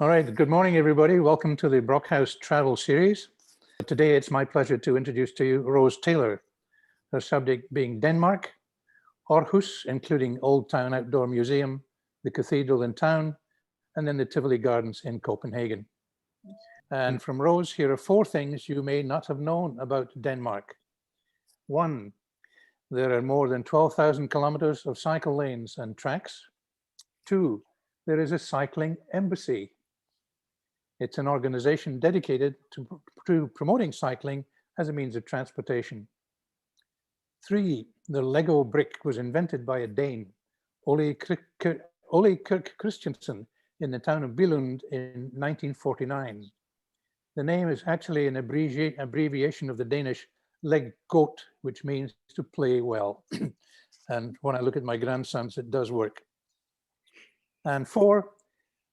All right, good morning, everybody. Welcome to the Brockhouse Travel Series. Today, it's my pleasure to introduce to you Rose Taylor, her subject being Denmark, Aarhus, including Old Town Outdoor Museum, the Cathedral in town, and then the Tivoli Gardens in Copenhagen. And from Rose, here are 4 things you may not have known about Denmark. 1, there are more than 12,000 kilometers of cycle lanes and tracks. 2, there is a cycling embassy. It's an organization dedicated to promoting cycling as a means of transportation. 3, the Lego brick was invented by a Dane, Ole Kirk Christiansen, in the town of Billund in 1949. The name is actually an abbreviation of the Danish leg goat, which means to play well. And when I look at my grandsons, it does work. And 4,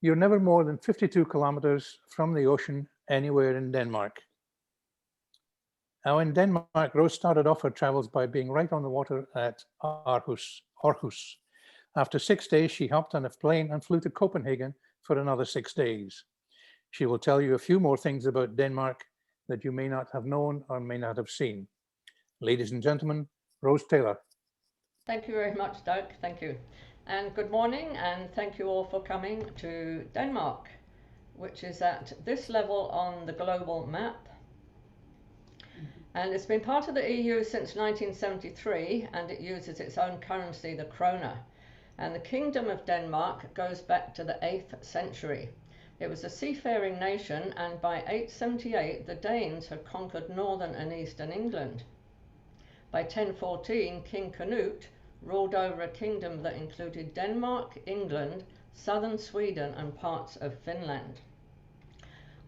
you're never more than 52 kilometers from the ocean anywhere in Denmark. Now in Denmark, Rose started off her travels by being right on the water at Aarhus. After 6 days, she hopped on a plane and flew to Copenhagen for another 6 days. She will tell you a few more things about Denmark that you may not have known or may not have seen. Ladies and gentlemen, Rose Taylor. Thank you very much, Doug. Thank you. And good morning, and thank you all for coming to Denmark, which is at this level on the global map. And it's been part of the EU since 1973, and it uses its own currency, the kroner. And the Kingdom of Denmark goes back to the 8th century. It was a seafaring nation, and by 878, the Danes had conquered northern and eastern England. By 1014, King Canute ruled over a kingdom that included Denmark, England, southern Sweden, and parts of Finland.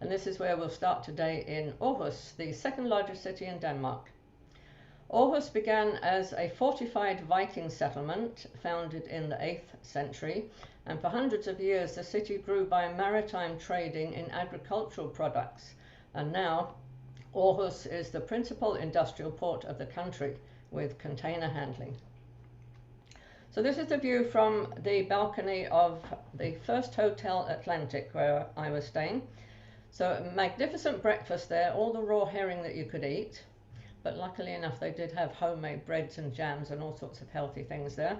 And this is where we'll start today in Aarhus, the second largest city in Denmark. Aarhus began as a fortified Viking settlement founded in the 8th century, and for hundreds of years the city grew by maritime trading in agricultural products. And now Aarhus is the principal industrial port of the country with container handling. So this is the view from the balcony of the first Hotel Atlantic where I was staying. So a magnificent breakfast there, all the raw herring that you could eat. But luckily enough, they did have homemade breads and jams and all sorts of healthy things there.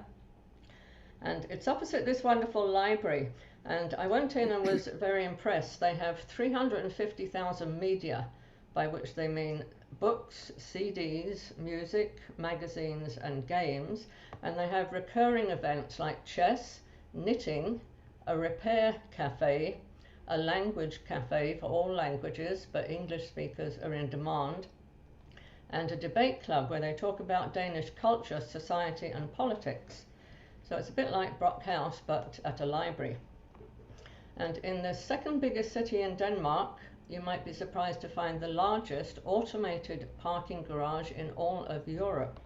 And it's opposite this wonderful library. And I went in and was very impressed. They have 350,000 media, by which they mean books, CDs, music, magazines, and games. And they have recurring events like chess, knitting, a repair cafe, a language cafe for all languages, but English speakers are in demand, and a debate club where they talk about Danish culture, society, and politics. So it's a bit like Brockhouse, but at a library. And in the second biggest city in Denmark, you might be surprised to find the largest automated parking garage in all of Europe.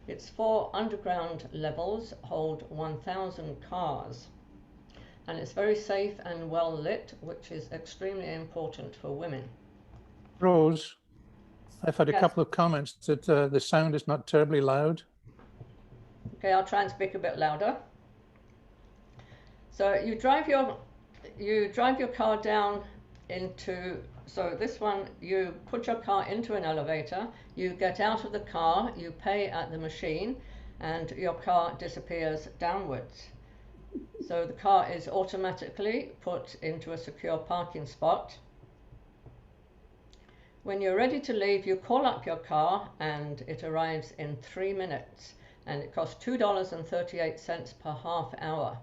Its 4 underground levels hold 1,000 cars. And it's very safe and well lit, which is extremely important for women. Rose, I've had a Yes. couple of comments that the sound is not terribly loud. Okay, I'll try and speak a bit louder. So you drive your car down into, so this one, you put your car into an elevator, you get out of the car, you pay at the machine, and your car disappears downwards. So the car is automatically put into a secure parking spot. When you're ready to leave, you call up your car and it arrives in 3 minutes, and it costs $2.38 per half hour.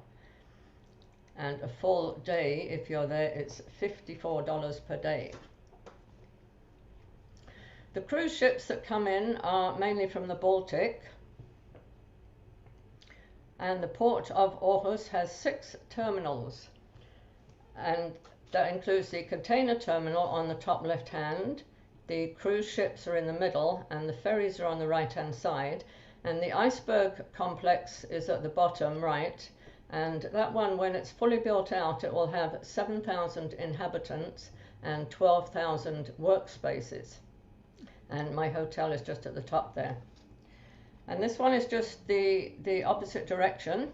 And a full day, if you're there, it's $54 per day. The cruise ships that come in are mainly from the Baltic. And the port of Aarhus has 6 terminals, and that includes the container terminal on the top left hand, the cruise ships are in the middle, and the ferries are on the right hand side, and the iceberg complex is at the bottom right, and that one, when it's fully built out, it will have 7,000 inhabitants and 12,000 workspaces, and my hotel is just at the top there. And this one is just the opposite direction.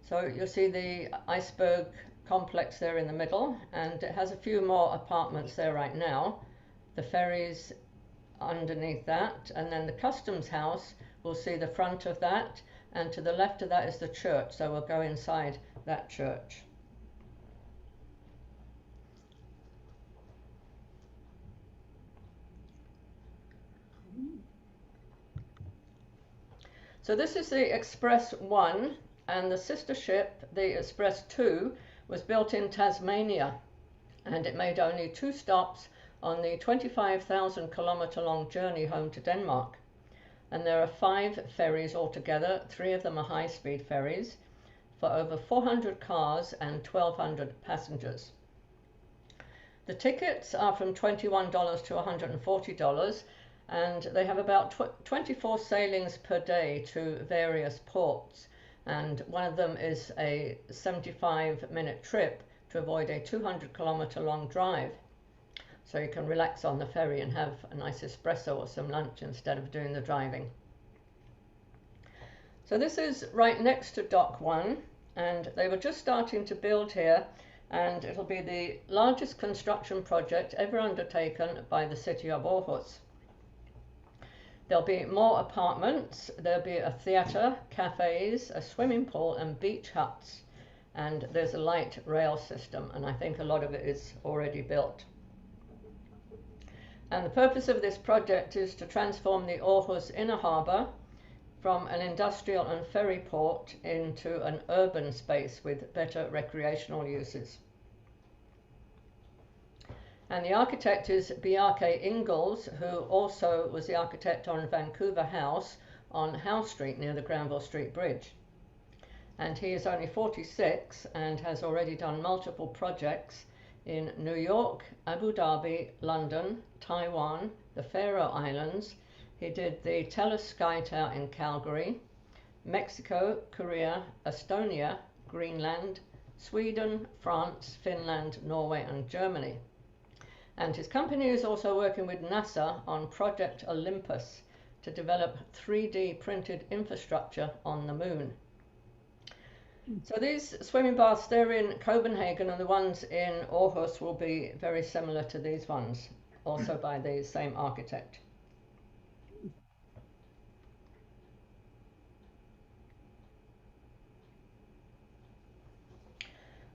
So you'll see the iceberg complex there in the middle, and it has a few more apartments there right now. The ferries underneath that, and then the customs house, we'll see the front of that, and to the left of that is the church, so we'll go inside that church. So this is the Express 1, and the sister ship, the Express 2, was built in Tasmania, and it made only 2 stops on the 25,000 kilometre long journey home to Denmark. And there are 5 ferries altogether. 3 of them are high-speed ferries for over 400 cars and 1,200 passengers. The tickets are from $21 to $140, and they have about 24 sailings per day to various ports, and one of them is a 75-minute trip to avoid a 200-kilometre long drive. So you can relax on the ferry and have a nice espresso or some lunch instead of doing the driving. So this is right next to Dock 1, and they were just starting to build here, and it'll be the largest construction project ever undertaken by the city of Aarhus. There'll be more apartments, there'll be a theatre, cafes, a swimming pool and beach huts, and there's a light rail system, and I think a lot of it is already built. And the purpose of this project is to transform the Aarhus inner harbour from an industrial and ferry port into an urban space with better recreational uses. And the architect is Bjarke Ingels, who also was the architect on Vancouver House on Howe Street near the Granville Street Bridge. And he is only 46 and has already done multiple projects in New York, Abu Dhabi, London, Taiwan, the Faroe Islands. He did the Tellus Sky Tower in Calgary, Mexico, Korea, Estonia, Greenland, Sweden, France, Finland, Norway and Germany. And his company is also working with NASA on Project Olympus to develop 3D printed infrastructure on the moon. So these swimming baths, they're in Copenhagen, and the ones in Aarhus will be very similar to these ones, also by the same architect.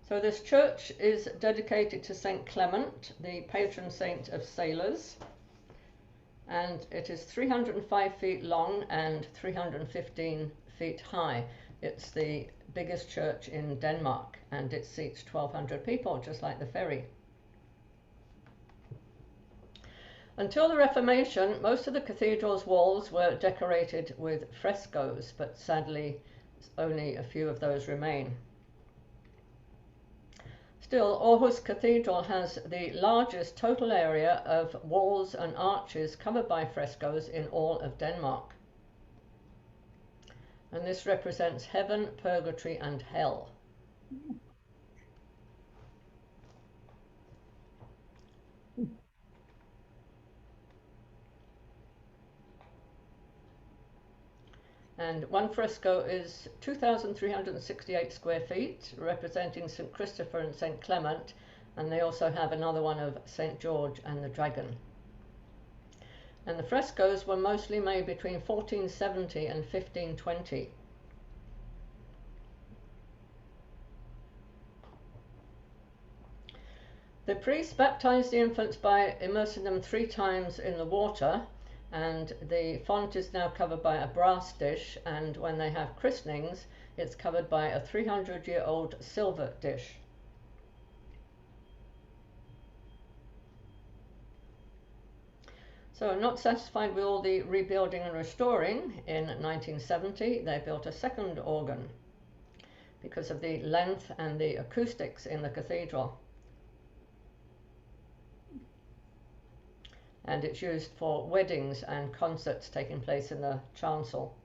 So this church is dedicated to St. Clement, the patron saint of sailors, and it is 305 feet long and 315 feet high. It's the biggest church in Denmark, and it seats 1,200 people, just like the ferry. Until the Reformation, most of the cathedral's walls were decorated with frescoes, but sadly only a few of those remain. Still, Aarhus Cathedral has the largest total area of walls and arches covered by frescoes in all of Denmark. And this represents heaven, purgatory and hell. And one fresco is 2,368 square feet, representing St. Christopher and St. Clement, and they also have another one of St. George and the Dragon. And the frescoes were mostly made between 1470 and 1520. The priests baptized the infants by immersing them 3 times in the water, and the font is now covered by a brass dish, and when they have christenings it's covered by a 300-year-old silver dish. So, not satisfied with all the rebuilding and restoring, in 1970 they built a second organ because of the length and the acoustics in the cathedral. And it's used for weddings and concerts taking place in the chancel.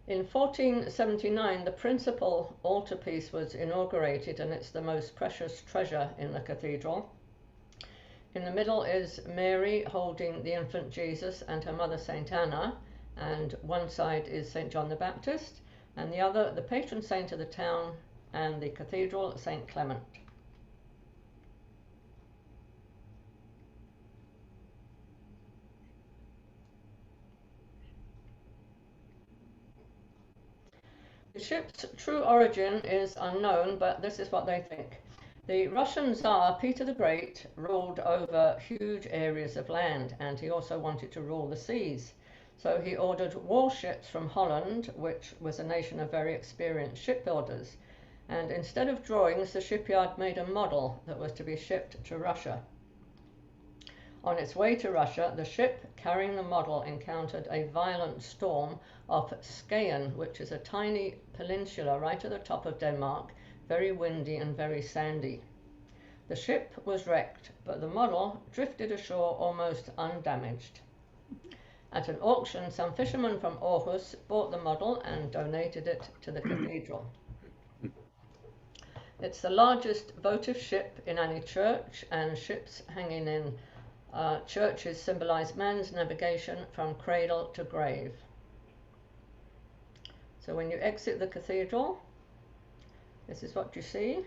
In 1479, the principal altarpiece was inaugurated, and it's the most precious treasure in the cathedral. In the middle is Mary holding the infant Jesus and her mother Saint Anna, and one side is St. John the Baptist, and the other the patron saint of the town and the cathedral, St. Clement. The ship's true origin is unknown, but this is what they think. The Russian Tsar Peter the Great ruled over huge areas of land, and he also wanted to rule the seas. So he ordered warships from Holland, which was a nation of very experienced shipbuilders. And instead of drawings, the shipyard made a model that was to be shipped to Russia. On its way to Russia, the ship carrying the model encountered a violent storm off Skagen, which is a tiny peninsula right at the top of Denmark, very windy and very sandy. The ship was wrecked, but the model drifted ashore almost undamaged. At an auction, some fishermen from Aarhus bought the model and donated it to the cathedral. It's the largest votive ship in any church, and ships hanging in churches symbolize man's navigation from cradle to grave. So when you exit the cathedral, this is what you see.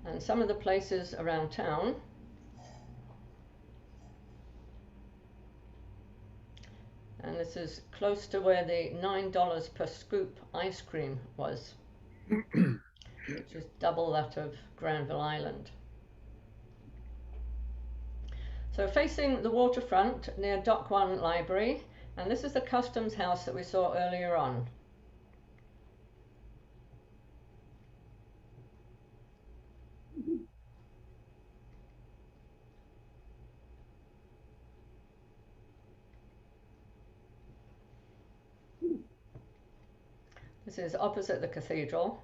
And some of the places around town. And this is close to where the $9 per scoop ice cream was, which is double that of Granville Island. So facing the waterfront near Dock 1 Library, and this is the customs house that we saw earlier on. This is opposite the cathedral,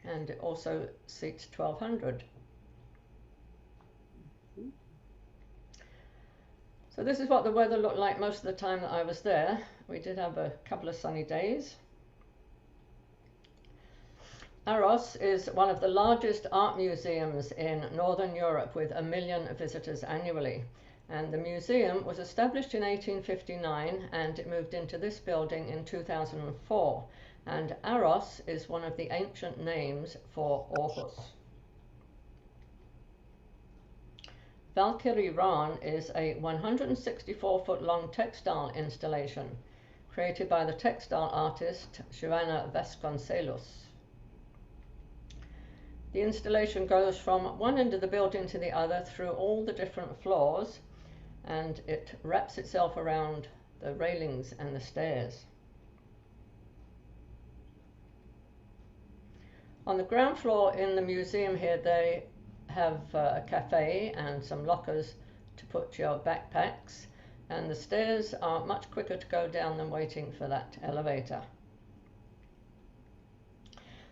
and it also seats 1,200. So this is what the weather looked like most of the time that I was there. We did have a couple of sunny days. Aarhus is one of the largest art museums in Northern Europe, with 1 million visitors annually. And the museum was established in 1859, and it moved into this building in 2004. And Aarhus is one of the ancient names for Aarhus. Valkyrie Ran is a 164-foot long textile installation created by the textile artist Joana Vasconcelos. The installation goes from one end of the building to the other through all the different floors, and it wraps itself around the railings and the stairs. On the ground floor in the museum here, they have a cafe and some lockers to put your backpacks, and the stairs are much quicker to go down than waiting for that elevator.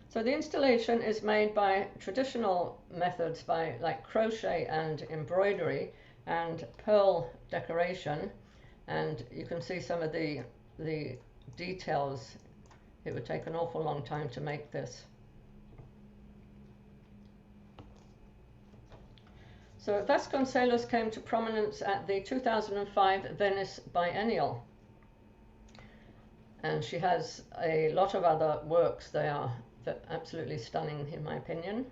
So the installation is made by traditional methods, by like crochet and embroidery and pearl decoration, and you can see some of the details. It would take an awful long time to make this. So Vasconcelos came to prominence at the 2005 Venice Biennial, and she has a lot of other works. They are absolutely stunning in my opinion.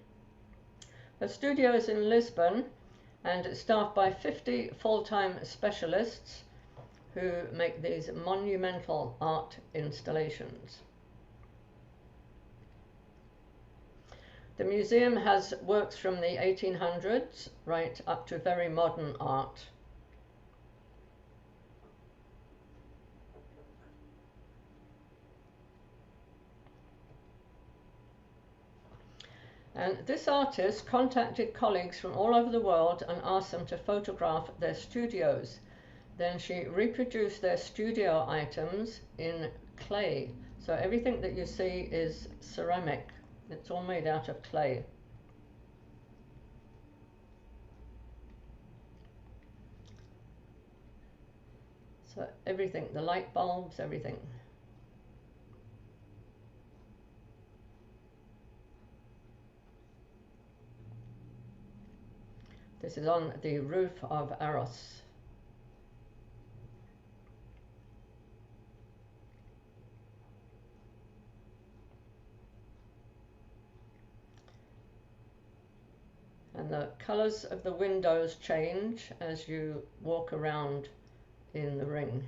Her studio is in Lisbon, and it's staffed by 50 full-time specialists who make these monumental art installations. The museum has works from the 1800s right up to very modern art. And this artist contacted colleagues from all over the world and asked them to photograph their studios. Then she reproduced their studio items in clay. So everything that you see is ceramic. It's all made out of clay. So everything, the light bulbs, everything. This is on the roof of Aarhus. And the colours of the windows change as you walk around in the ring.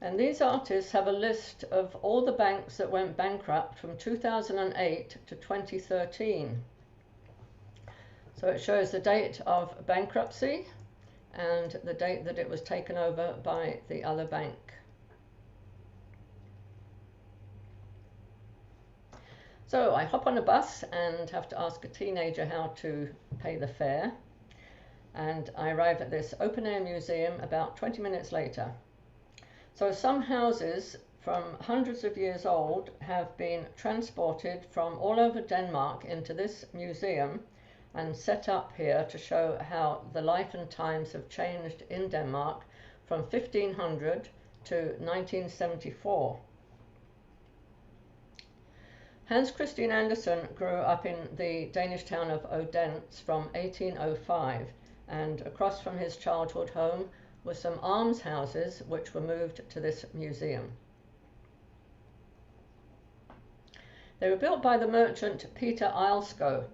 And these artists have a list of all the banks that went bankrupt from 2008 to 2013. So it shows the date of bankruptcy and the date that it was taken over by the other bank. So I hop on a bus and have to ask a teenager how to pay the fare. And I arrive at this open-air museum about 20 minutes later. So some houses from hundreds of years old have been transported from all over Denmark into this museum and set up here to show how the life and times have changed in Denmark from 1500 to 1974. Hans Christian Andersen grew up in the Danish town of Odense from 1805, and across from his childhood home were some almshouses which were moved to this museum. They were built by the merchant Peter Eilsko,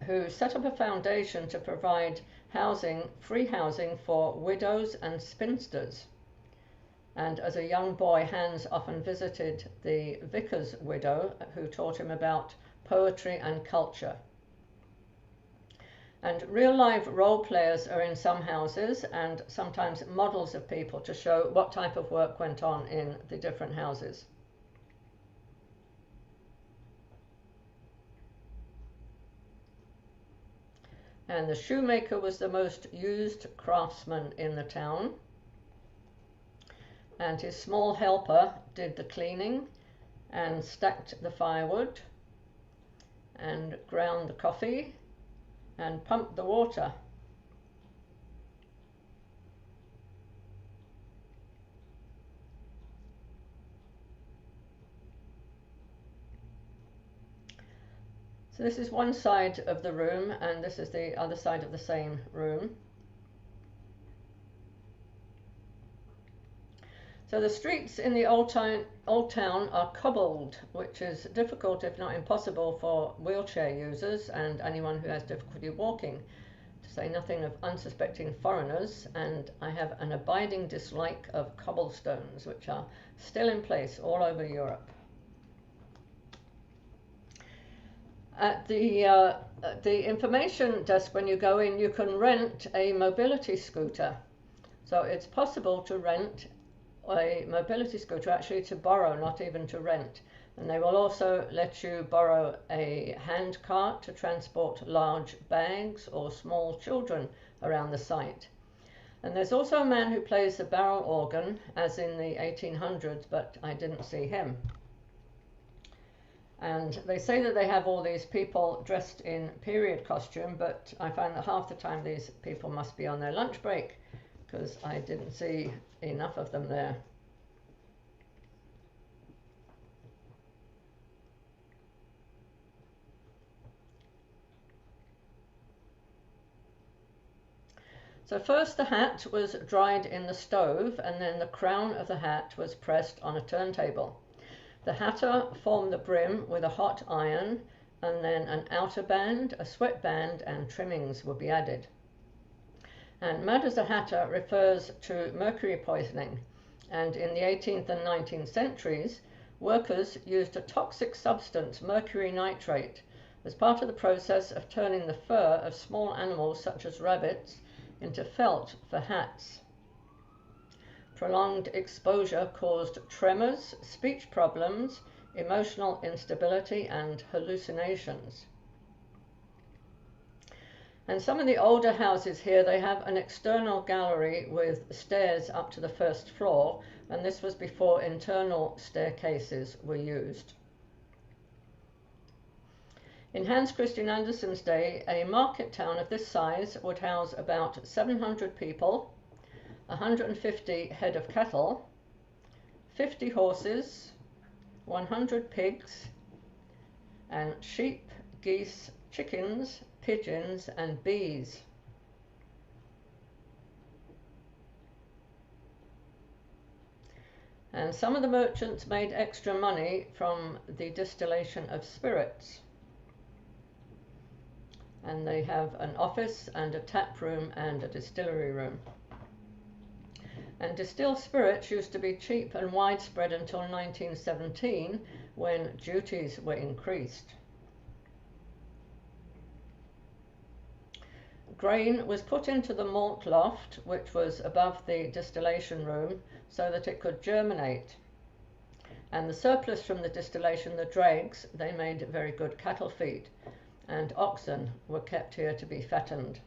who set up a foundation to provide housing, free housing for widows and spinsters. And as a young boy, Hans often visited the vicar's widow, who taught him about poetry and culture. And real life role players are in some houses, and sometimes models of people to show what type of work went on in the different houses. And the shoemaker was the most used craftsman in the town. And his small helper did the cleaning and stacked the firewood and ground the coffee and pumped the water. So this is one side of the room, and this is the other side of the same room. So the streets in the old town are cobbled, which is difficult, if not impossible, for wheelchair users and anyone who has difficulty walking, to say nothing of unsuspecting foreigners. And I have an abiding dislike of cobblestones, which are still in place all over Europe. At the information desk, when you go in, you can rent a mobility scooter. So it's possible to rent a mobility scooter, actually to borrow, not even to rent. And they will also let you borrow a hand cart to transport large bags or small children around the site. And there's also a man who plays the barrel organ, as in the 1800s, but I didn't see him. And they say that they have all these people dressed in period costume, but I find that half the time these people must be on their lunch break, because I didn't see enough of them there. So first the hat was dried in the stove, and then the crown of the hat was pressed on a turntable. The hatter formed the brim with a hot iron, and then an outer band, a sweat band, and trimmings would be added. And mad as a hatter refers to mercury poisoning, and in the 18th and 19th centuries, workers used a toxic substance, mercury nitrate, as part of the process of turning the fur of small animals such as rabbits into felt for hats. Prolonged exposure caused tremors, speech problems, emotional instability, and hallucinations. And some of the older houses here, they have an external gallery with stairs up to the first floor, and this was before internal staircases were used. In Hans Christian Andersen's day, a market town of this size would house about 700 people, 150 head of cattle, 50 horses, 100 pigs, and sheep, geese, chickens, pigeons, and bees. And some of the merchants made extra money from the distillation of spirits. And they have an office and a tap room and a distillery room. And distilled spirits used to be cheap and widespread until 1917, when duties were increased. Grain was put into the malt loft, which was above the distillation room, so that it could germinate. And the surplus from the distillation, the dregs, they made very good cattle feed, and oxen were kept here to be fattened.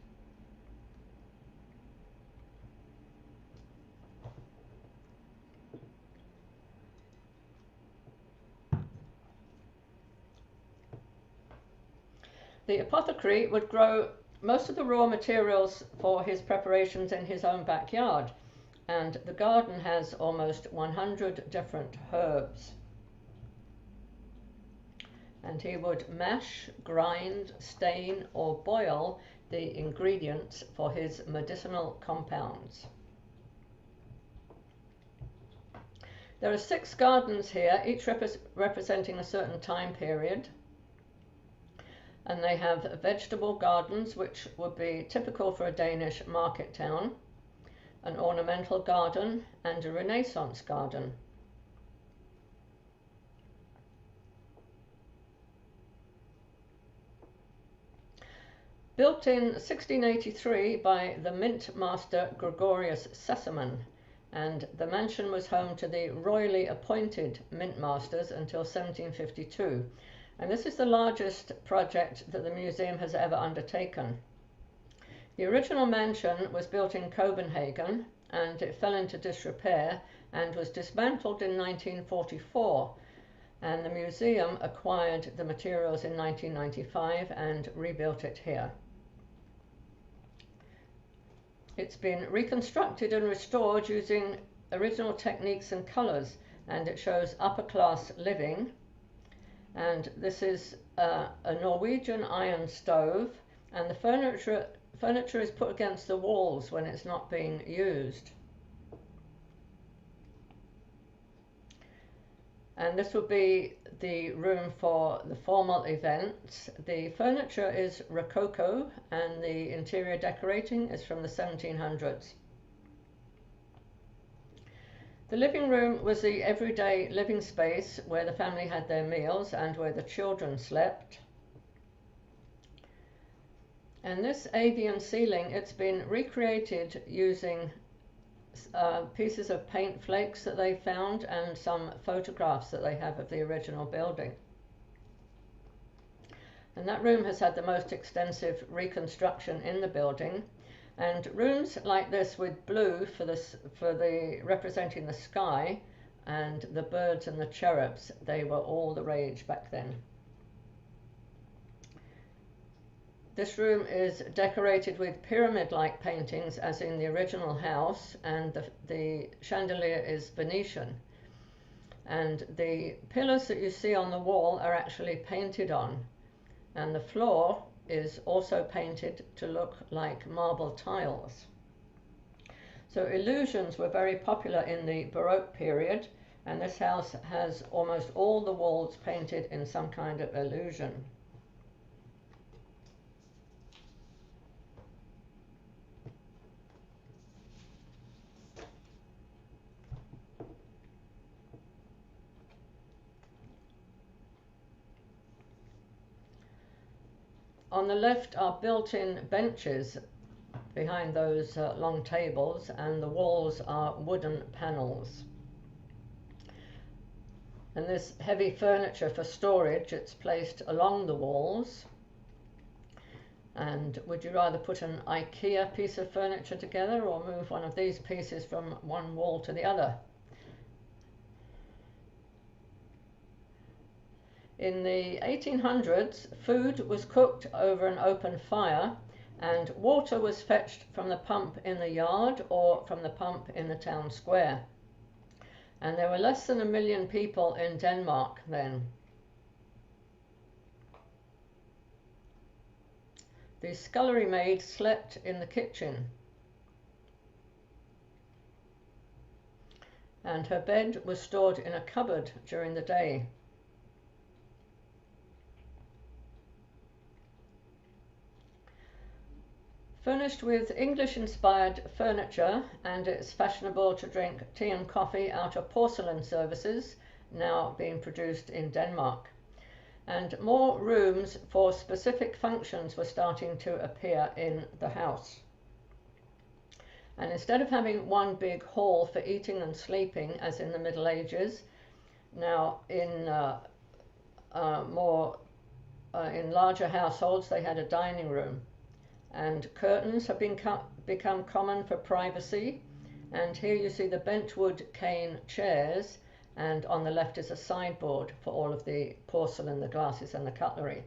The apothecary would grow most of the raw materials for his preparations in his own backyard, and the garden has almost 100 different herbs. And he would mash, grind, stain, or boil the ingredients for his medicinal compounds. There are 6 gardens here, each representing a certain time period. And they have vegetable gardens, which would be typical for a Danish market town, an ornamental garden, and a Renaissance garden. Built in 1683 by the mint master Gregorius Sesseman, and the mansion was home to the royally appointed mint masters until 1752. And this is the largest project that the museum has ever undertaken. The original mansion was built in Copenhagen, and it fell into disrepair and was dismantled in 1944. And the museum acquired the materials in 1995 and rebuilt it here. It's been reconstructed and restored using original techniques and colours, and it shows upper class living. And this is a Norwegian iron stove, and the furniture is put against the walls when it's not being used. And this will be the room for the formal events. The furniture is Rococo, and the interior decorating is from the 1700s. The living room was the everyday living space where the family had their meals and where the children slept. And this avian ceiling, it's been recreated using pieces of paint flakes that they found and some photographs that they have of the original building. And that room has had the most extensive reconstruction in the building. And rooms like this with blue for the representing the sky, and the birds and the cherubs, they were all the rage back then. This room is decorated with pyramid-like paintings as in the original house, and the chandelier is Venetian. And the pillars that you see on the wall are actually painted on, and the floor is also painted to look like marble tiles. So illusions were very popular in the Baroque period, and this house has almost all the walls painted in some kind of illusion. On the left are built-in benches behind those long tables, and the walls are wooden panels. And this heavy furniture for storage, it's placed along the walls. And would you rather put an IKEA piece of furniture together or move one of these pieces from one wall to the other? In the 1800s, food was cooked over an open fire and water was fetched from the pump in the yard or from the pump in the town square. And there were less than 1 million people in Denmark then. The scullery maid slept in the kitchen, and her bed was stored in a cupboard during the day. Furnished with English-inspired furniture, and it's fashionable to drink tea and coffee out of porcelain services, now being produced in Denmark. And more rooms for specific functions were starting to appear in the house. And instead of having one big hall for eating and sleeping, as in the Middle Ages, now in larger households they had a dining room. And curtains have become common for privacy. And here you see the benchwood cane chairs, and on the left is a sideboard for all of the porcelain, the glasses and the cutlery.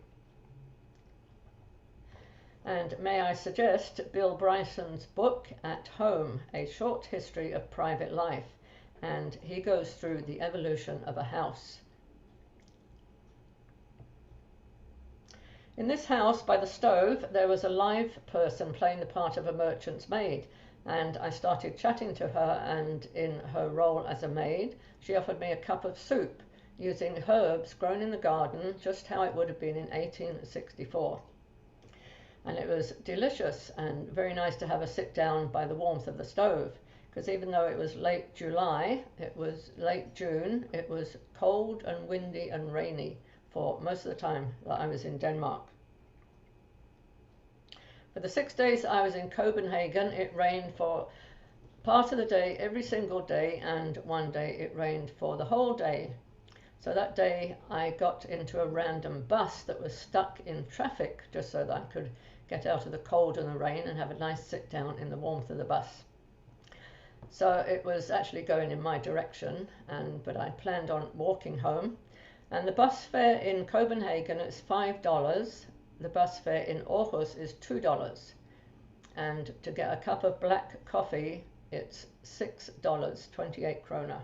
And may I suggest Bill Bryson's book, At Home, A Short History of Private Life, and he goes through the evolution of a house. In this house, by the stove, there was a live person playing the part of a merchant's maid, and I started chatting to her, and in her role as a maid, she offered me a cup of soup using herbs grown in the garden, just how it would have been in 1864. And it was delicious and very nice to have a sit down by the warmth of the stove, because even though it was late July, it was late June, it was cold and windy and rainy for most of the time that I was in Denmark. For the 6 days I was in Copenhagen, it rained for part of the day every single day, and one day it rained for the whole day. So that day I got into a random bus that was stuck in traffic just so that I could get out of the cold and the rain and have a nice sit down in the warmth of the bus. So it was actually going in my direction, but I planned on walking home. And the bus fare in Copenhagen is $5. The bus fare in Aarhus is $2. And to get a cup of black coffee, it's $6, 28 kroner.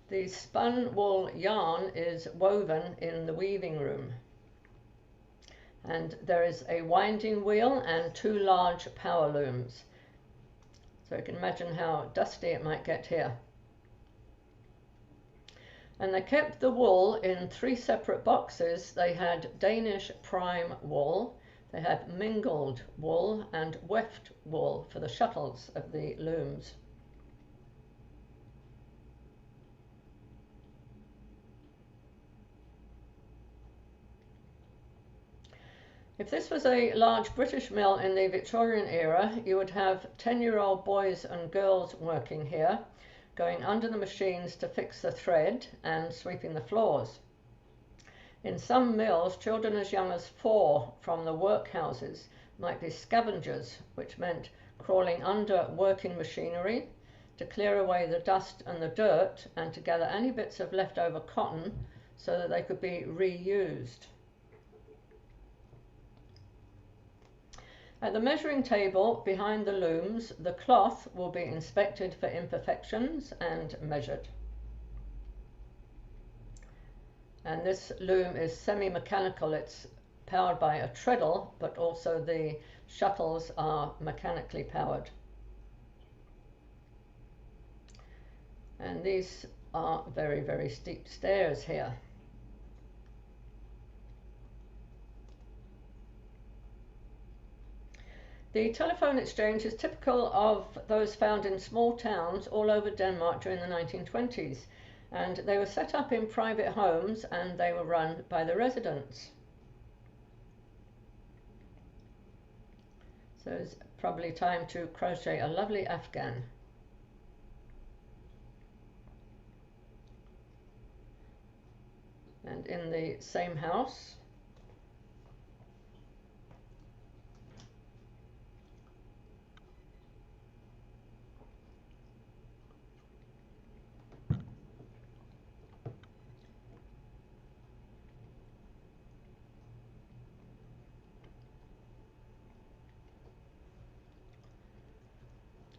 The spun wool yarn is woven in the weaving room. And there is a winding wheel and 2 large power looms. So you can imagine how dusty it might get here. And they kept the wool in 3 separate boxes. They had Danish prime wool, they had mingled wool, and weft wool for the shuttles of the looms. If this was a large British mill in the Victorian era, you would have 10-year-old boys and girls working here, going under the machines to fix the thread and sweeping the floors. In some mills, children as young as 4 from the workhouses might be scavengers, which meant crawling under working machinery to clear away the dust and the dirt and to gather any bits of leftover cotton so that they could be reused. At the measuring table behind the looms, the cloth will be inspected for imperfections and measured. And this loom is semi-mechanical. It's powered by a treadle, but also the shuttles are mechanically powered. And these are very, very steep stairs here. The telephone exchange is typical of those found in small towns all over Denmark during the 1920s, and they were set up in private homes and they were run by the residents. So it's probably time to crochet a lovely afghan. And in the same house,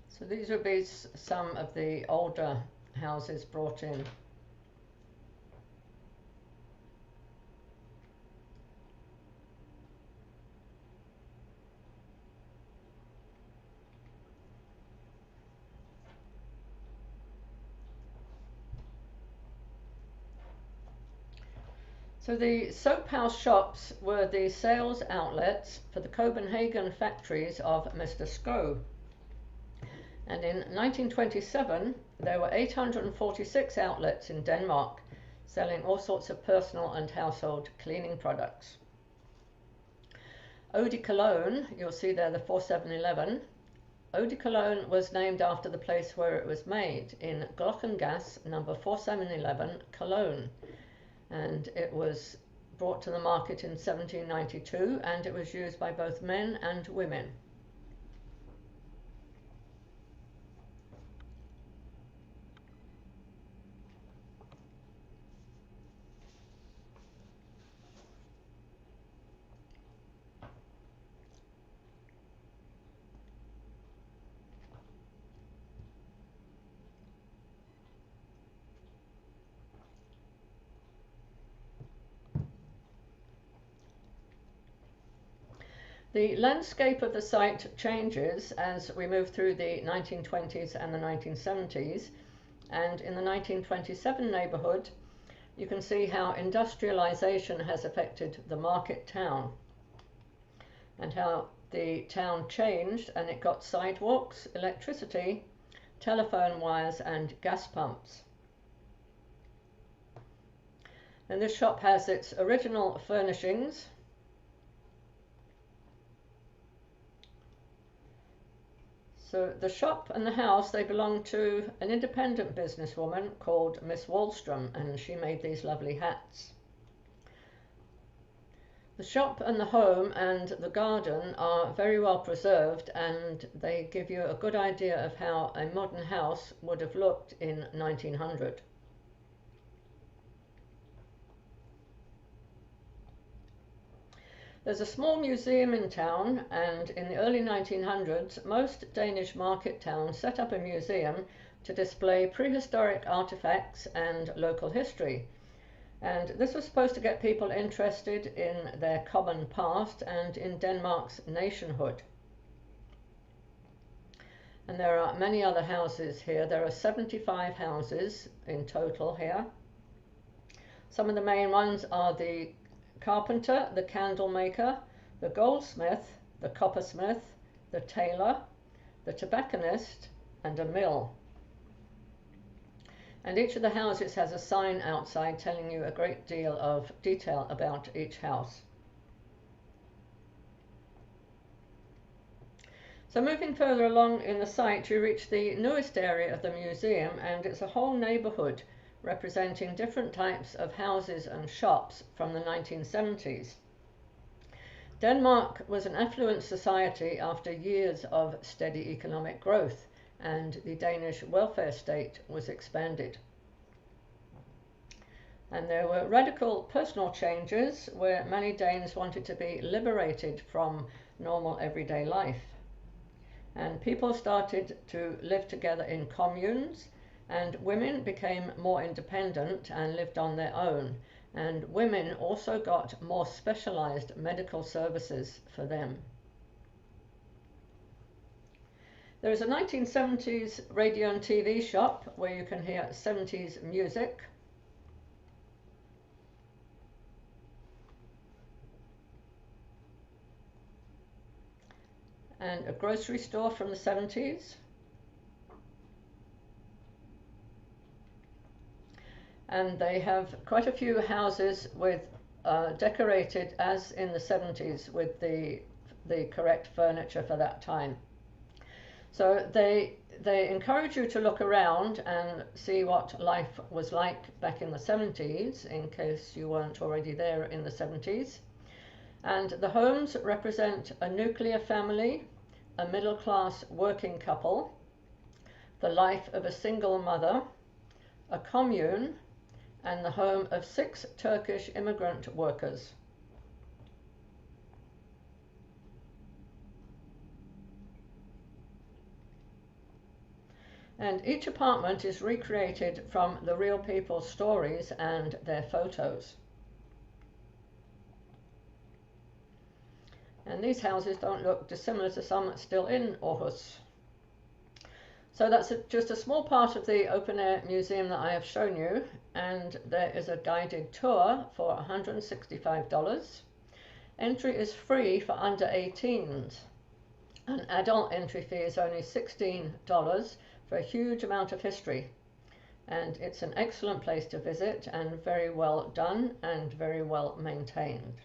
so these would be some of the older houses brought in. So the soap house shops were the sales outlets for the Copenhagen factories of Mr. Skov. And in 1927, there were 846 outlets in Denmark selling all sorts of personal and household cleaning products. Eau de Cologne, you'll see there the 4711. Eau de Cologne was named after the place where it was made, in Glockengasse number 4711, Cologne. And it was brought to the market in 1792, and it was used by both men and women. The landscape of the site changes as we move through the 1920s and the 1970s, and in the 1927 neighbourhood you can see how industrialisation has affected the market town and how the town changed, and it got sidewalks, electricity, telephone wires and gas pumps. And this shop has its original furnishings. So the shop and the house, they belong to an independent businesswoman called Miss Wallstrom, and she made these lovely hats. The shop and the home and the garden are very well preserved, and they give you a good idea of how a modern house would have looked in 1900. There's a small museum in town, and in the early 1900s, most Danish market towns set up a museum to display prehistoric artifacts and local history. And this was supposed to get people interested in their common past and in Denmark's nationhood. And there are many other houses here. There are 75 houses in total here. Some of the main ones are the carpenter, the candle maker, the goldsmith, the coppersmith, the tailor, the tobacconist, and a mill. And each of the houses has a sign outside telling you a great deal of detail about each house. So moving further along in the site, you reach the newest area of the museum, and it's a whole neighbourhood representing different types of houses and shops from the 1970s. Denmark was an affluent society after years of steady economic growth, and the Danish welfare state was expanded. And there were radical personal changes where many Danes wanted to be liberated from normal everyday life. And people started to live together in communes, and women became more independent and lived on their own, and women also got more specialized medical services for them. There is a 1970s radio and TV shop where you can hear 70s music. And a grocery store from the 70s. And they have quite a few houses with decorated as in the 70s with the the correct furniture for that time. So they encourage you to look around and see what life was like back in the 70s, in case you weren't already there in the 70s. And the homes represent a nuclear family, a middle-class working couple, the life of a single mother, a commune, and the home of 6 Turkish immigrant workers. And each apartment is recreated from the real people's stories and their photos. And these houses don't look dissimilar to some still in Aarhus. So that's just a small part of the open-air museum that I have shown you, and there is a guided tour for $165. Entry is free for under 18s. An adult entry fee is only $16 for a huge amount of history. And it's an excellent place to visit, and very well done and very well maintained.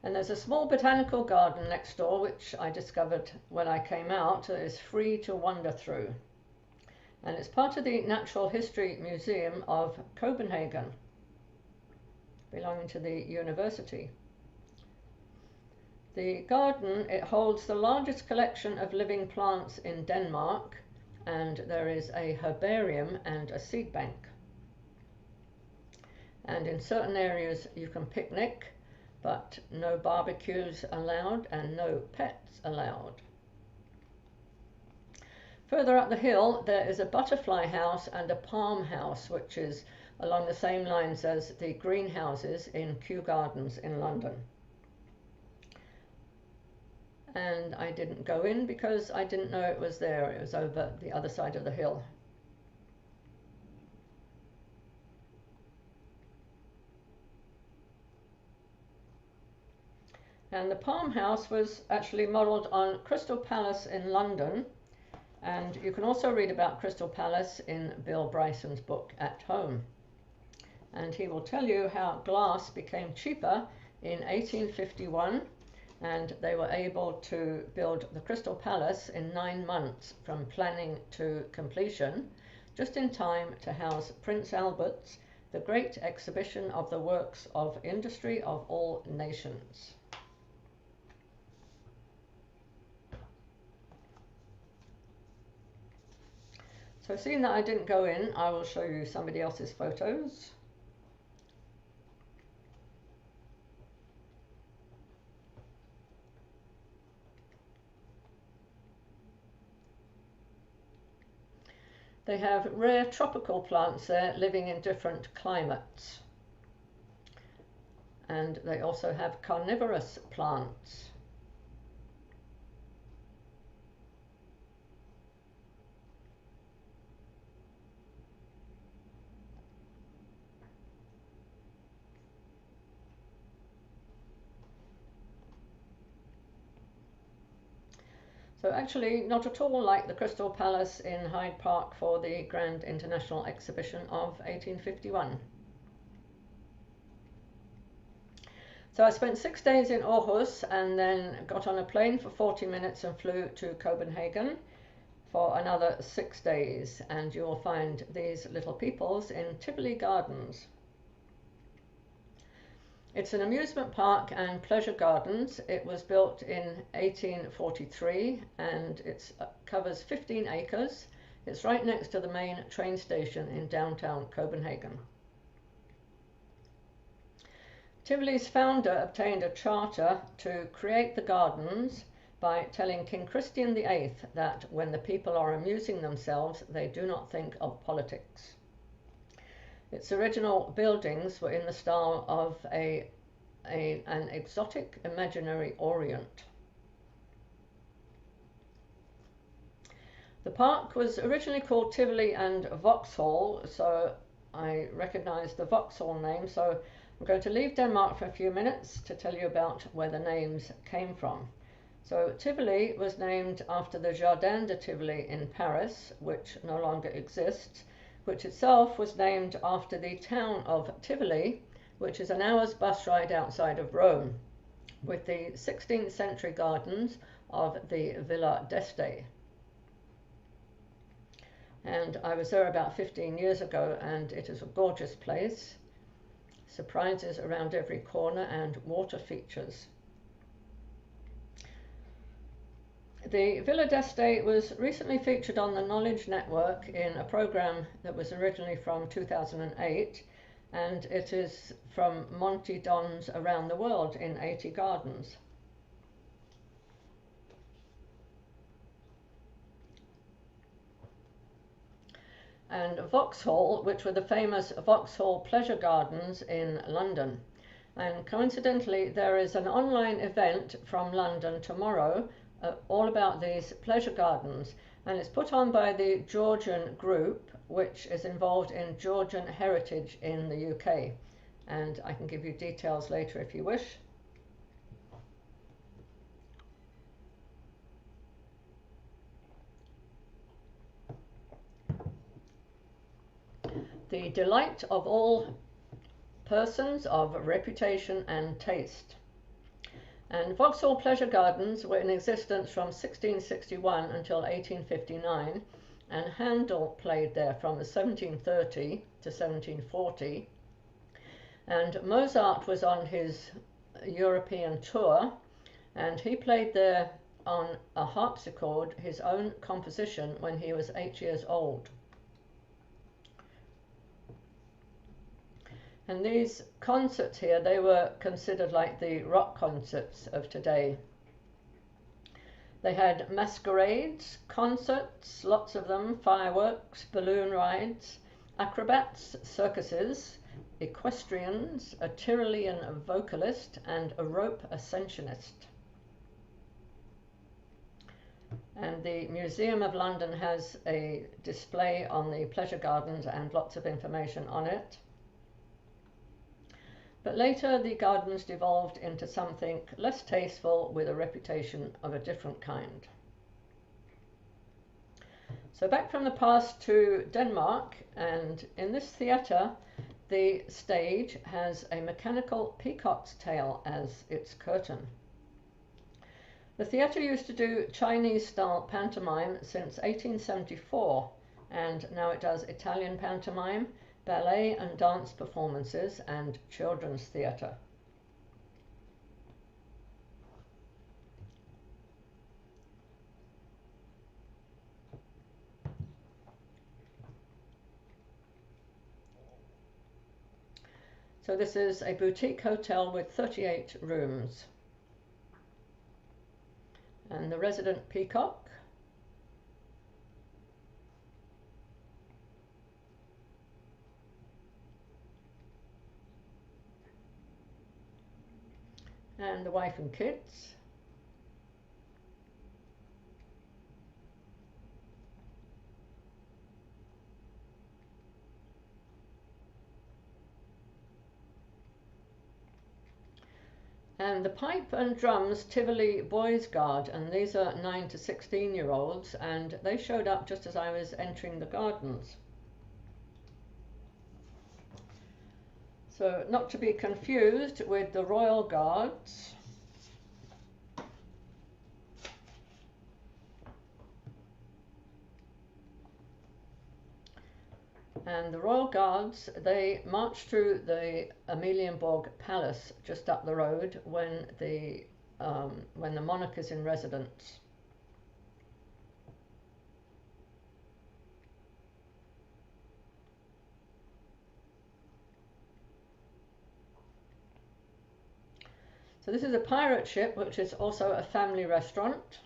And there's a small botanical garden next door, which I discovered when I came out, that is free to wander through. And it's part of the Natural History Museum of Copenhagen, belonging to the university. The garden, it holds the largest collection of living plants in Denmark, and there is a herbarium and a seed bank. And in certain areas you can picnic, but no barbecues allowed and no pets allowed. Further up the hill there is a butterfly house and a palm house, which is along the same lines as the greenhouses in Kew Gardens in London. And I didn't go in because I didn't know it was there. It was over the other side of the hill. And the Palm House was actually modelled on Crystal Palace in London, and you can also read about Crystal Palace in Bill Bryson's book At Home. And he will tell you how glass became cheaper in 1851, and they were able to build the Crystal Palace in 9 months from planning to completion, just in time to house Prince Albert's The Great Exhibition of the Works of Industry of All Nations. So seeing that I didn't go in, I will show you somebody else's photos. They have rare tropical plants there living in different climates. And they also have carnivorous plants. So actually not at all like the Crystal Palace in Hyde Park for the Grand International Exhibition of 1851. So I spent 6 days in Aarhus and then got on a plane for 40 minutes and flew to Copenhagen for another 6 days, and you will find these little peoples in Tivoli Gardens. It's an amusement park and pleasure gardens. It was built in 1843 and it covers 15 acres. It's right next to the main train station in downtown Copenhagen. Tivoli's founder obtained a charter to create the gardens by telling King Christian VIII that when the people are amusing themselves, they do not think of politics. Its original buildings were in the style of an exotic imaginary Orient. The park was originally called Tivoli and Vauxhall, so I recognize the Vauxhall name, so I'm going to leave Denmark for a few minutes to tell you about where the names came from. So Tivoli was named after the Jardin de Tivoli in Paris, which no longer exists, which itself was named after the town of Tivoli, which is an hour's bus ride outside of Rome. with the 16th century gardens of the Villa d'Este. And I was there about 15 years ago, and it is a gorgeous place. Surprises around every corner and water features. The Villa d'Este was recently featured on the Knowledge Network in a program that was originally from 2008, and it is from Monty Don's Around the World in 80 Gardens. And Vauxhall, which were the famous Vauxhall Pleasure Gardens in London. And coincidentally, there is an online event from London tomorrow all about these pleasure gardens, and it's put on by the Georgian group, which is involved in Georgian heritage in the UK. And I can give you details later if you wish. The delight of all persons of reputation and taste. And Vauxhall Pleasure Gardens were in existence from 1661 until 1859, and Handel played there from 1730 to 1740. And Mozart was on his European tour, and he played there on a harpsichord, his own composition, when he was 8 years old. And these concerts here, they were considered like the rock concerts of today. They had masquerades, concerts, lots of them, fireworks, balloon rides, acrobats, circuses, equestrians, a Tyrolean vocalist, and a rope ascensionist. And the Museum of London has a display on the pleasure gardens and lots of information on it. But later the gardens devolved into something less tasteful with a reputation of a different kind. So back from the past to Denmark, and in this theatre the stage has a mechanical peacock's tail as its curtain. The theatre used to do Chinese-style pantomime since 1874, and now it does Italian pantomime, ballet and dance performances, and children's theatre. So this is a boutique hotel with 38 rooms. And the resident peacock. And the wife and kids. And the pipe and drums Tivoli Boys Guard, and these are 9 to 16-year-olds, and they showed up just as I was entering the gardens. So not to be confused with the Royal Guards. And the Royal Guards, they marched through the Amalienborg Palace just up the road when the monarch is in residence. So this is a pirate ship, which is also a family restaurant.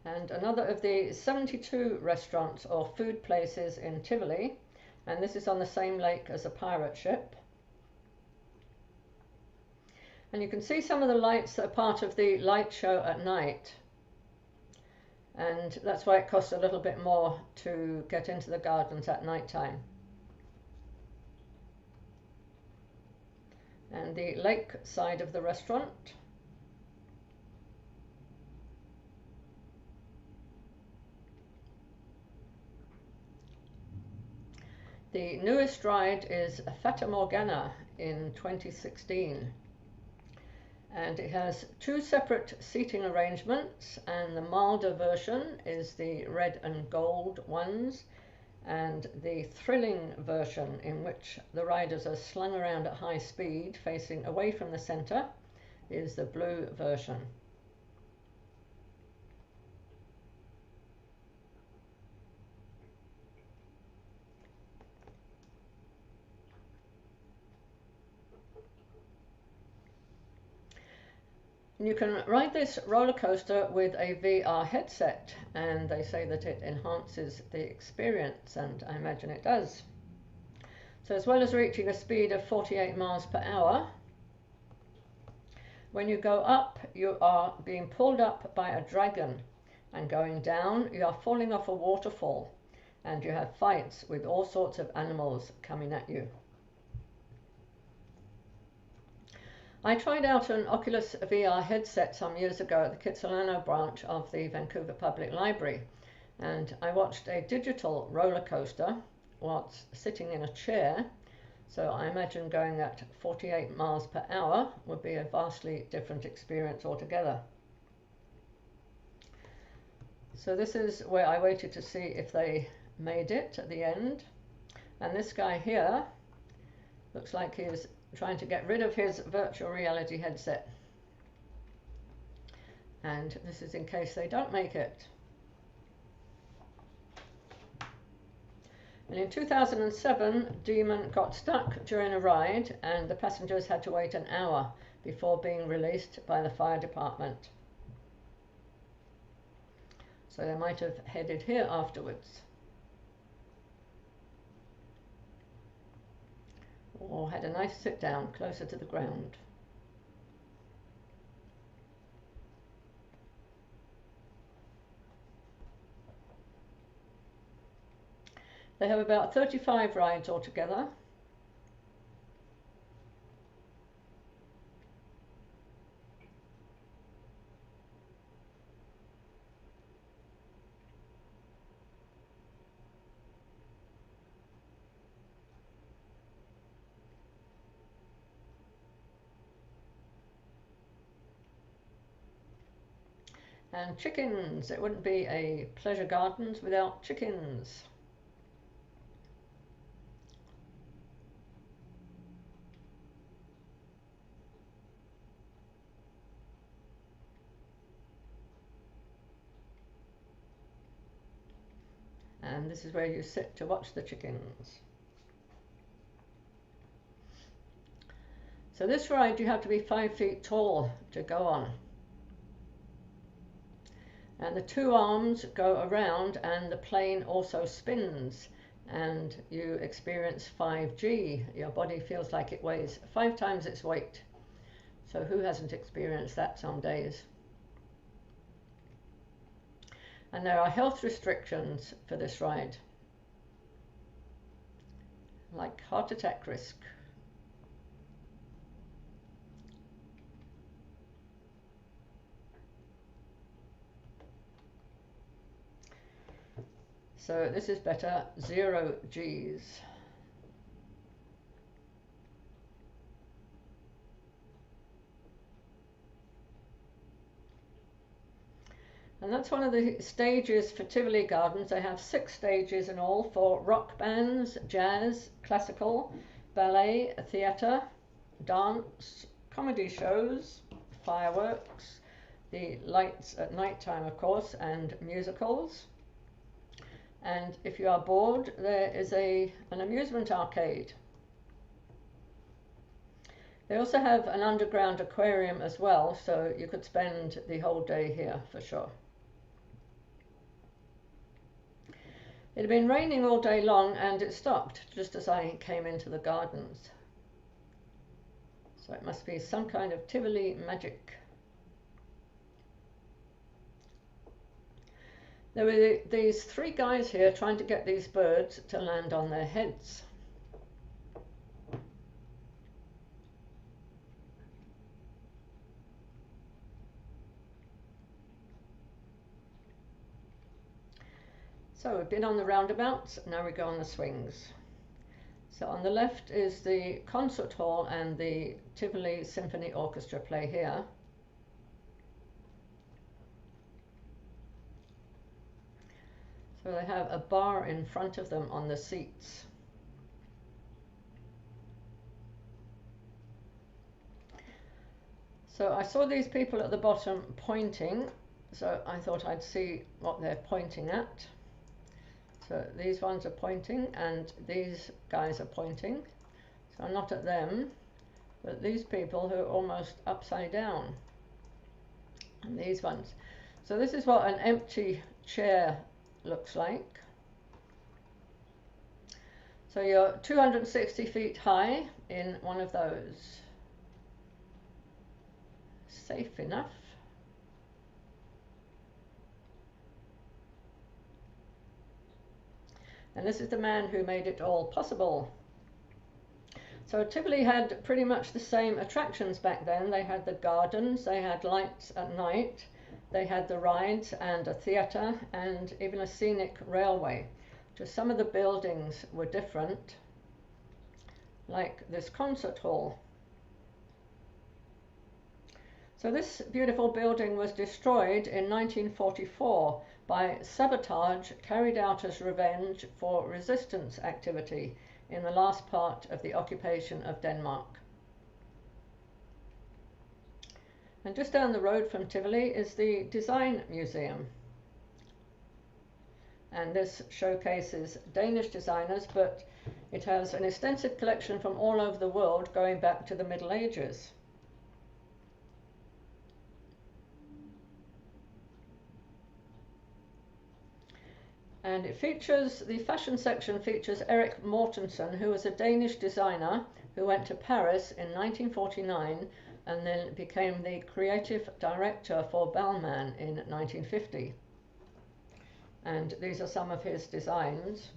And another of the 72 restaurants or food places in Tivoli, and this is on the same lake as a pirate ship. And you can see some of the lights that are part of the light show at night. And that's why it costs a little bit more to get into the gardens at night time. And the lake side of the restaurant. The newest ride is Fata Morgana in 2016. And it has two separate seating arrangements, and the milder version is the red and gold ones, and the thrilling version, in which the riders are slung around at high speed facing away from the center, is the blue version. You can ride this roller coaster with a VR headset, and they say that it enhances the experience, and I imagine it does. So as well as reaching a speed of 48 miles per hour, when you go up, you are being pulled up by a dragon, and going down, you are falling off a waterfall, and you have fights with all sorts of animals coming at you. I tried out an Oculus VR headset some years ago at the Kitsilano branch of the Vancouver Public Library, and I watched a digital roller coaster whilst sitting in a chair, so I imagine going at 48 miles per hour would be a vastly different experience altogether. So this is where I waited to see if they made it at the end, and this guy here looks like he's trying to get rid of his virtual reality headset, and this is in case they don't make it. And in 2007, Demon got stuck during a ride, and the passengers had to wait an hour before being released by the fire department. So they might have headed here afterwards, or had a nice sit down closer to the ground. They have about 35 rides altogether. And chickens, it wouldn't be a pleasure gardens without chickens. And this is where you sit to watch the chickens. So this ride you have to be 5 feet tall to go on. And the two arms go around, and the plane also spins, and you experience 5G. Your body feels like it weighs 5 times its weight. So who hasn't experienced that some days? And there are health restrictions for this ride, like heart attack risk. So this is better, 0 Gs. And that's one of the stages for Tivoli Gardens. They have 6 stages in all for rock bands, jazz, classical, ballet, theatre, dance, comedy shows, fireworks, the lights at night time, of course, and musicals. And if you are bored, there is an amusement arcade. They also have an underground aquarium as well, so you could spend the whole day here for sure. It had been raining all day long, and it stopped just as I came into the gardens. So it must be some kind of Tivoli magic. There were these 3 guys here trying to get these birds to land on their heads. So we've been on the roundabouts, now we go on the swings. So on the left is the concert hall and the Tivoli Symphony Orchestra play here. So they have a bar in front of them on the seats. So I saw these people at the bottom pointing, so I thought I'd see what they're pointing at. So these ones are pointing and these guys are pointing. So not at them, but these people who are almost upside down. And these ones. So this is what an empty chair looks like. So you're 260 feet high in one of those. Safe enough. And this is the man who made it all possible. So Tivoli had pretty much the same attractions back then. They had the gardens, they had lights at night, they had the rides and a theatre and even a scenic railway. Just some of the buildings were different, like this concert hall. So this beautiful building was destroyed in 1944 by sabotage carried out as revenge for resistance activity in the last part of the occupation of Denmark. And just down the road from Tivoli is the Design Museum. And this showcases Danish designers, but it has an extensive collection from all over the world going back to the Middle Ages. And it features, the fashion section features Erik Mortensen, who was a Danish designer who went to Paris in 1949 and then became the creative director for Balmain in 1950. And these are some of his designs.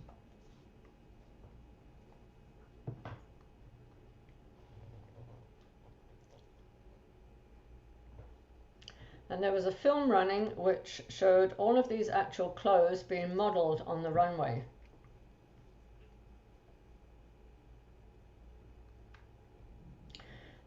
And there was a film running which showed all of these actual clothes being modelled on the runway.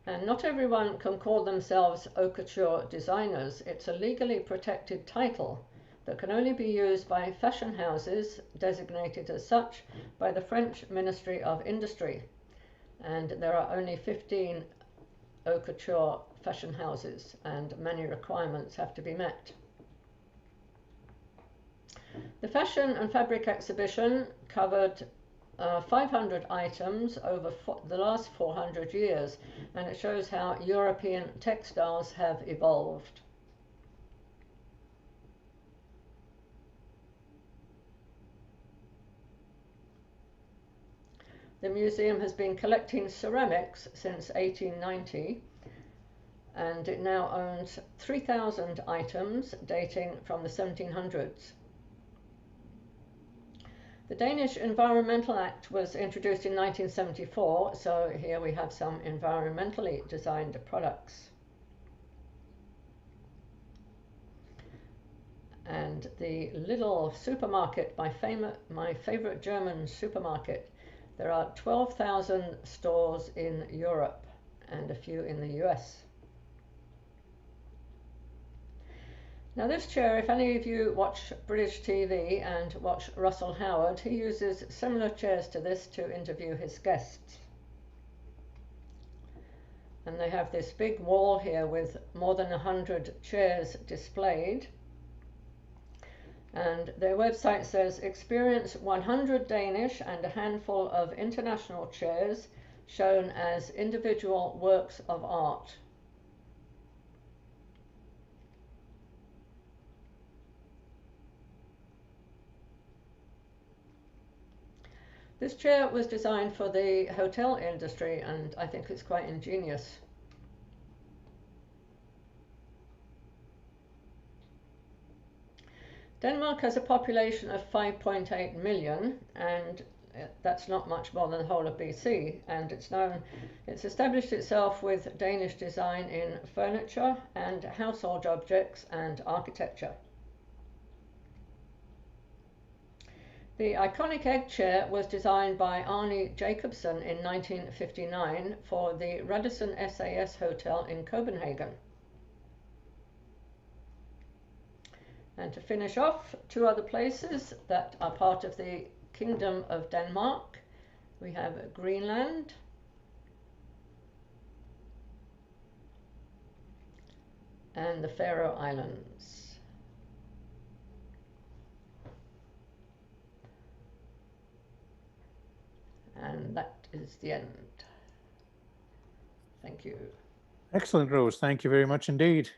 And not everyone can call themselves haute couture designers. It's a legally protected title that can only be used by fashion houses designated as such by the French Ministry of Industry. And there are only 15 haute couture fashion houses and many requirements have to be met. The fashion and fabric exhibition covered 500 items over the last 400 years, and it shows how European textiles have evolved. The museum has been collecting ceramics since 1890, and it now owns 3,000 items dating from the 1700s. The Danish Environmental Act was introduced in 1974, so here we have some environmentally designed products. And the little supermarket, my favorite German supermarket, there are 12,000 stores in Europe and a few in the US. Now this chair, if any of you watch British TV and watch Russell Howard, he uses similar chairs to this to interview his guests. And they have this big wall here with more than 100 chairs displayed. And their website says, experience 100 Danish and a handful of international chairs shown as individual works of art. This chair was designed for the hotel industry, and I think it's quite ingenious. Denmark has a population of 5.8 million, and that's not much more than the whole of BC, and it's established itself with Danish design in furniture and household objects and architecture. The iconic egg chair was designed by Arne Jacobsen in 1959 for the Radisson SAS Hotel in Copenhagen. And to finish off, two other places that are part of the Kingdom of Denmark. We have Greenland and the Faroe Islands. And that is the end. Thank you. Excellent, Rose. Thank you very much indeed.